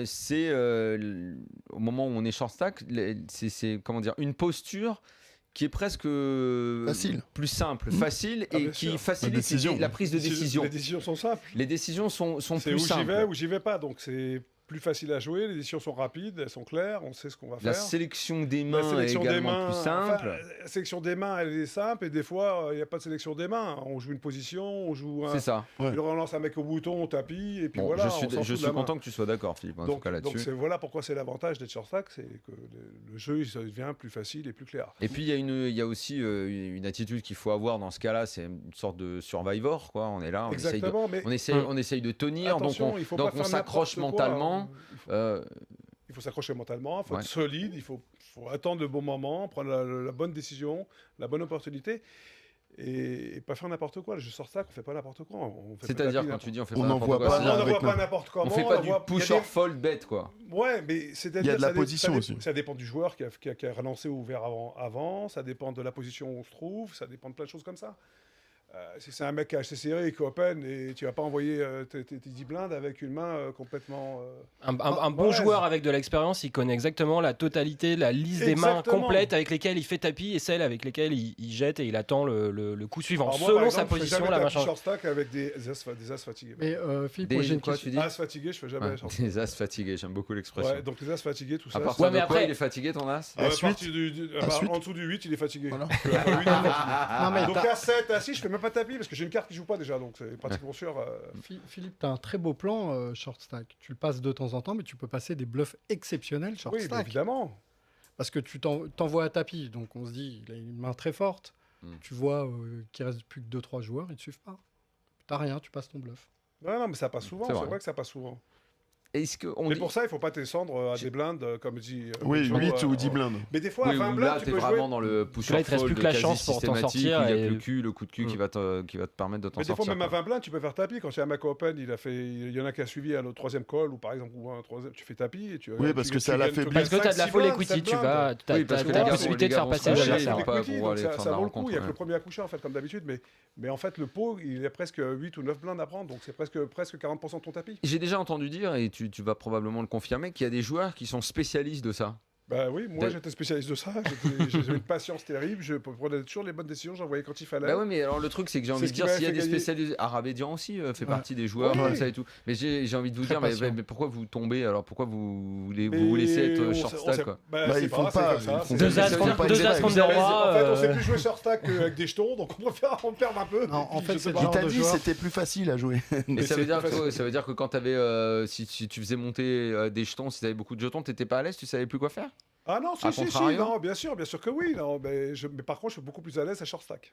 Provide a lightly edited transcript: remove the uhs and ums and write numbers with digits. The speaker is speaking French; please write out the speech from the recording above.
c'est au moment où on est short stack, c'est comment dire, une posture qui est presque plus simple, facile et qui sûr. facilite la prise de décision. Les décisions sont simples. Les décisions sont C'est plus où simples. j'y vais ou j'y vais pas. Donc c'est plus facile à jouer. Les décisions sont rapides, elles sont claires, on sait ce qu'on va faire. La sélection des mains est également plus simple. La sélection des mains, elle est simple et des fois, il n'y a pas de sélection des mains. On joue une position, on joue C'est ça. on relance un mec au bouton, on tapis et puis Bon, voilà. je suis content que tu sois d'accord, Philippe, en tout cas là-dessus. Donc voilà pourquoi c'est l'avantage d'être short stack, c'est que le jeu il devient plus facile et plus clair. Et puis il y a aussi une attitude qu'il faut avoir dans ce cas-là, c'est une sorte de survivor, quoi. On est là, on essaye de tenir, attention, donc on s'accroche mentalement. Il faut s'accrocher mentalement, il faut être solide, il faut attendre le bon moment, prendre la bonne décision, la bonne opportunité. Et pas faire n'importe quoi. Le jeu sort ça, qu'on fait pas n'importe quoi. C'est-à-dire quand tu dis on fait pas n'envoie pas n'importe comment. On fait pas du push or fold bet, quoi. Ouais, mais c'est-à-dire il y a de la position aussi. Ça dépend du joueur qui a relancé ou ouvert avant. Ça dépend de la position où on se trouve. Ça dépend de plein de choses comme ça. Si c'est un mec qui a acheté serré et qui open et tu vas pas envoyer tes 10 blindes avec une main complètement... Un bon joueur avec de l'expérience, il connaît exactement la totalité, la liste des mains complète avec lesquelles il fait tapis et celles avec lesquelles il jette et il attend le coup suivant. Alors selon moi, sa position, la machin. Je fais short stack avec des as fatigués. Mais Philippe, j'ai une question. As fatigués, je fais jamais short stack. Des as fatigués, j'aime beaucoup l'expression. Ouais, donc les as fatigués, tout ça. À partir de quoi il est fatigué ton as? En dessous du 8, il est fatigué. Donc à 7, à 6, je fais même pas tapis parce que j'ai une carte qui joue pas déjà, donc c'est pratiquement sûr. Philippe, tu as un très beau plan short stack. Tu le passes de temps en temps, mais tu peux passer des bluffs exceptionnels short stack. Oui, évidemment. Parce que tu t'envoies à tapis, donc on se dit, il a une main très forte. Tu vois qu'il reste plus que 2-3 joueurs, ils ne te suivent pas. T'as rien, tu passes ton bluff. Non, mais ça passe souvent, c'est vrai que ça passe souvent. Mais pour ça, il ne faut pas descendre à des blindes, comme dit... 8 ou 10 blindes. Mais des fois, à 20 blindes, tu peux vraiment jouer... dans le push là, il te reste plus que la chance pour t'en sortir. Il n'y a que le coup de cul qui va te permettre de t'en sortir. Mais des fois, même à 20 blindes, tu peux faire tapis. Quand il y a un mec open, il y en a qui a suivi à le 3e call, ou par exemple, ou un 3e, tu fais tapis. Et oui, parce que ça l'affaiblit. Parce que tu as de la folle equity, tu as la possibilité de faire passer l'adversaire. Ça vaut le coup, il n'y a que le premier à coucher, en fait, comme d'habitude. Mais en fait, le pot, il y a presque 8 ou 9 blindes à prendre, donc c'est presque 40% de ton tapis. J'ai déjà entendu dire, et tu vas probablement le confirmer, qu'il y a des joueurs qui sont spécialistes de ça. Bah oui, moi j'étais spécialiste de ça, j'avais une patience terrible, je prenais toujours les bonnes décisions, j'envoyais quand il fallait. Bah oui, mais alors le truc c'est que j'ai envie de dire, s'il y a des spécialistes, Arabédian aussi fait partie des joueurs, ça et tout. Mais j'ai envie de vous dire, mais pourquoi vous tombez, alors pourquoi vous laissez être short stack quoi? Ils font pas. Deux as contre des rois. En fait, on sait plus jouer short stack qu'avec des jetons, donc on préfère en perdre un peu. En fait, il t'a dit c'était plus facile à jouer. Mais ça veut dire que quand t'avais, si tu faisais monter des jetons, si t'avais beaucoup de jetons, t'étais pas à l'aise, tu savais plus quoi faire? Ah non, si, non, bien sûr que oui. Non, mais par contre, je suis beaucoup plus à l'aise à short stack.